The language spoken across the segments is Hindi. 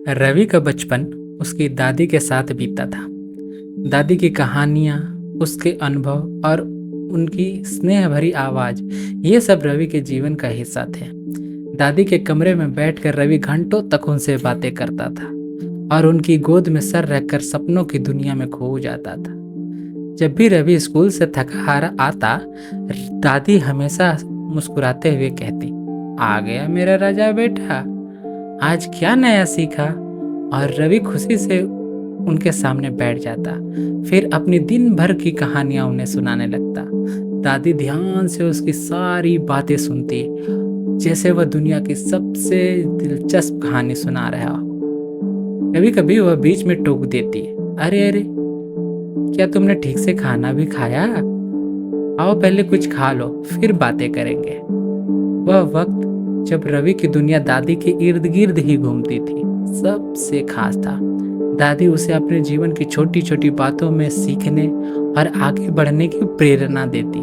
रवि का बचपन उसकी दादी के साथ बीता था। दादी की कहानियाँ, उसके अनुभव और उनकी स्नेह भरी आवाज़, ये सब रवि के जीवन का हिस्सा थे। दादी के कमरे में बैठकर रवि घंटों तक उनसे बातें करता था और उनकी गोद में सर रखकर सपनों की दुनिया में खो जाता था। जब भी रवि स्कूल से थका हारा आता, दादी हमेशा मुस्कुराते हुए कहती, "आ गया मेरा राजा बेटा, आज क्या नया सीखा?" और रवि खुशी से उनके सामने बैठ जाता, फिर अपनी दिन भर की कहानियां उन्हें सुनाने लगता। दादी ध्यान से उसकी सारी बातें सुनती, जैसे वह दुनिया की सबसे दिलचस्प कहानी सुना रहा हो। कभी कभी वह बीच में टोक देती, "अरे अरे, क्या तुमने ठीक से खाना भी खाया? आओ पहले कुछ खा लो, फिर बातें करेंगे।" वह वक्त जब रवि की दुनिया दादी के इर्द गिर्द ही घूमती थी, सबसे खास था। दादी उसे अपने जीवन की छोटी छोटी बातों में सीखने और आगे बढ़ने की प्रेरणा देती।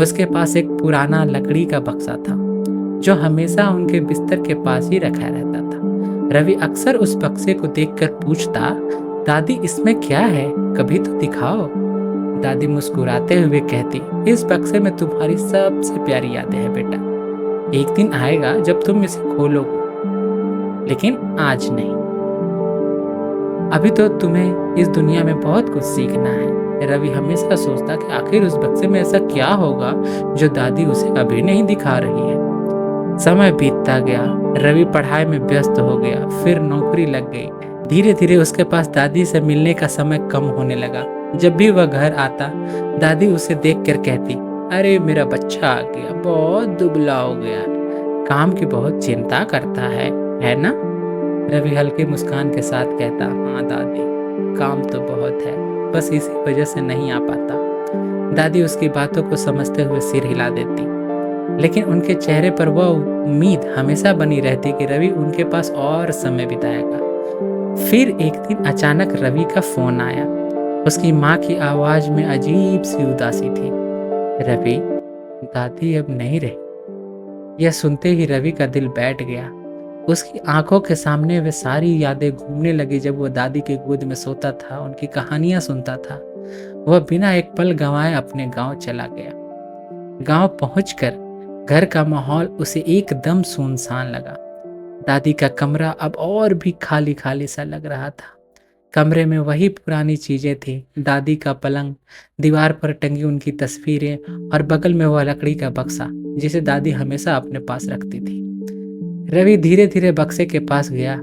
उसके पास एक पुराना लकड़ी का बक्सा था, जो हमेशा उनके बिस्तर के पास ही रखा रहता था। रवि अक्सर उस बक्से को देखकर पूछता, "दादी, इसमें क्या है? कभी तो दिखाओ।" दादी मुस्कुराते हुए कहती, "इस बक्से में तुम्हारी सबसे प्यारी यादें हैं बेटा। एक दिन आएगा जब तुम इसे खोलोगे, लेकिन आज नहीं। अभी तो तुम्हें इस दुनिया में बहुत कुछ सीखना है।" रवि हमेशा सोचता कि आखिर उस बक्से में ऐसा क्या होगा जो दादी उसे अभी नहीं दिखा रही है। समय बीतता गया, रवि पढ़ाई में व्यस्त हो गया, फिर नौकरी लग गई। धीरे धीरे उसके पास दादी से मिलने का समय कम होने लगा। जब भी वह घर आता, दादी उसे देखकर कहती, "अरे मेरा बच्चा आ गया, बहुत दुबला हो गया है, काम की बहुत चिंता करता है ना?" रवि हल्की मुस्कान के साथ कहता, "हाँ दादी, काम तो बहुत है, बस इसी वजह से नहीं आ पाता।" दादी उसकी बातों को समझते हुए सिर हिला देती, लेकिन उनके चेहरे पर वह उम्मीद हमेशा बनी रहती कि रवि उनके पास और समय बिताएगा। फिर एक दिन अचानक रवि का फोन आया। उसकी माँ की आवाज में अजीब सी उदासी थी। "रवि, दादी अब नहीं रही।" यह सुनते ही रवि का दिल बैठ गया। उसकी आंखों के सामने वे सारी यादें घूमने लगी, जब वो दादी के गोद में सोता था, उनकी कहानियां सुनता था। वह बिना एक पल गंवाए अपने गांव चला गया। गांव पहुंचकर घर का माहौल उसे एकदम सुनसान लगा। दादी का कमरा अब और भी खाली खाली सा लग रहा था। कमरे में वही पुरानी चीजें थी, दादी का पलंग, दीवार पर टंगी उनकी तस्वीरें और बगल में वह लकड़ी का बक्सा जिसे दादी हमेशा अपने पास रखती थी। रवि धीरे धीरे बक्से के पास गया।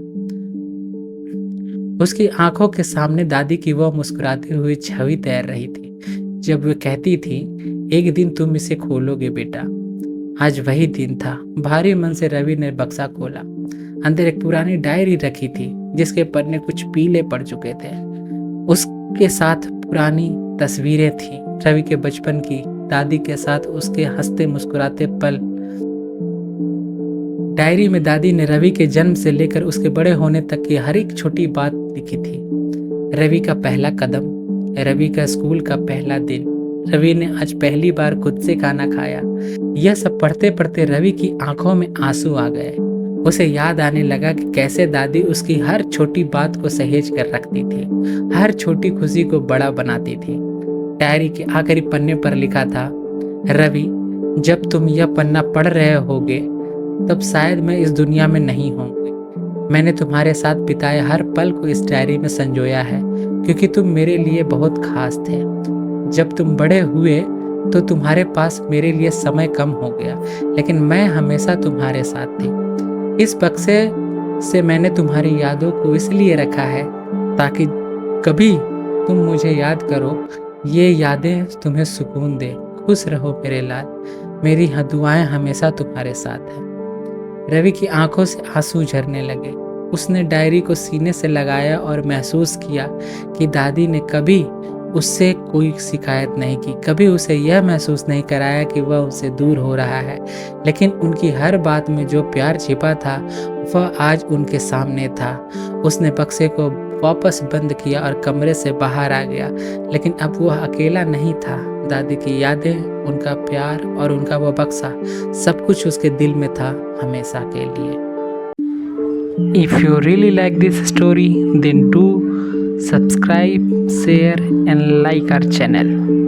उसकी आंखों के सामने दादी की वह मुस्कुराती हुई छवि तैर रही थी, जब वे कहती थी, "एक दिन तुम इसे खोलोगे बेटा।" आज वही दिन था। भारी मन से रवि ने बक्सा खोला। अंदर एक पुरानी डायरी रखी थी, जिसके पन्ने कुछ पीले पड़ चुके थे। उसके साथ पुरानी तस्वीरें थी, रवि के बचपन की, दादी के साथ उसके हंसते मुस्कुराते पल। डायरी में दादी ने रवि के जन्म से लेकर उसके बड़े होने तक की हर एक छोटी बात लिखी थी। रवि का पहला कदम, रवि का स्कूल का पहला दिन, रवि ने आज पहली बार खुद से खाना खाया। यह सब पढ़ते पढ़ते रवि की आंखों में आंसू आ गए। उसे याद आने लगा कि कैसे दादी उसकी हर छोटी बात को सहेज कर रखती थी, हर छोटी खुशी को बड़ा बनाती थी। डायरी के आखिरी पन्ने पर लिखा था, "रवि, जब तुम यह पन्ना पढ़ रहे होगे, तब शायद मैं इस दुनिया में नहीं होंगी। मैंने तुम्हारे साथ बिताए हर पल को इस डायरी में संजोया है, क्योंकि तुम मेरे लिए बहुत खास थे। जब तुम बड़े हुए तो तुम्हारे पास मेरे लिए समय कम हो गया, लेकिन मैं हमेशा तुम्हारे साथ थी। इस बक्से से मैंने तुम्हारी यादों को इसलिए रखा है ताकि कभी तुम मुझे याद करो, ये यादें तुम्हें सुकून दे। खुश रहो मेरे लाल, मेरी दुआएं हमेशा तुम्हारे साथ हैं।" रवि की आंखों से आंसू झरने लगे। उसने डायरी को सीने से लगाया और महसूस किया कि दादी ने कभी उससे कोई शिकायत नहीं की, कभी उसे यह महसूस नहीं कराया कि वह उससे दूर हो रहा है। लेकिन उनकी हर बात में जो प्यार छिपा था, वह आज उनके सामने था। उसने बक्से को वापस बंद किया और कमरे से बाहर आ गया, लेकिन अब वह अकेला नहीं था। दादी की यादें, उनका प्यार और उनका वो बक्सा, सब कुछ उसके दिल में था, हमेशा के लिए। If you really like this story, then do subscribe, share, and like our channel.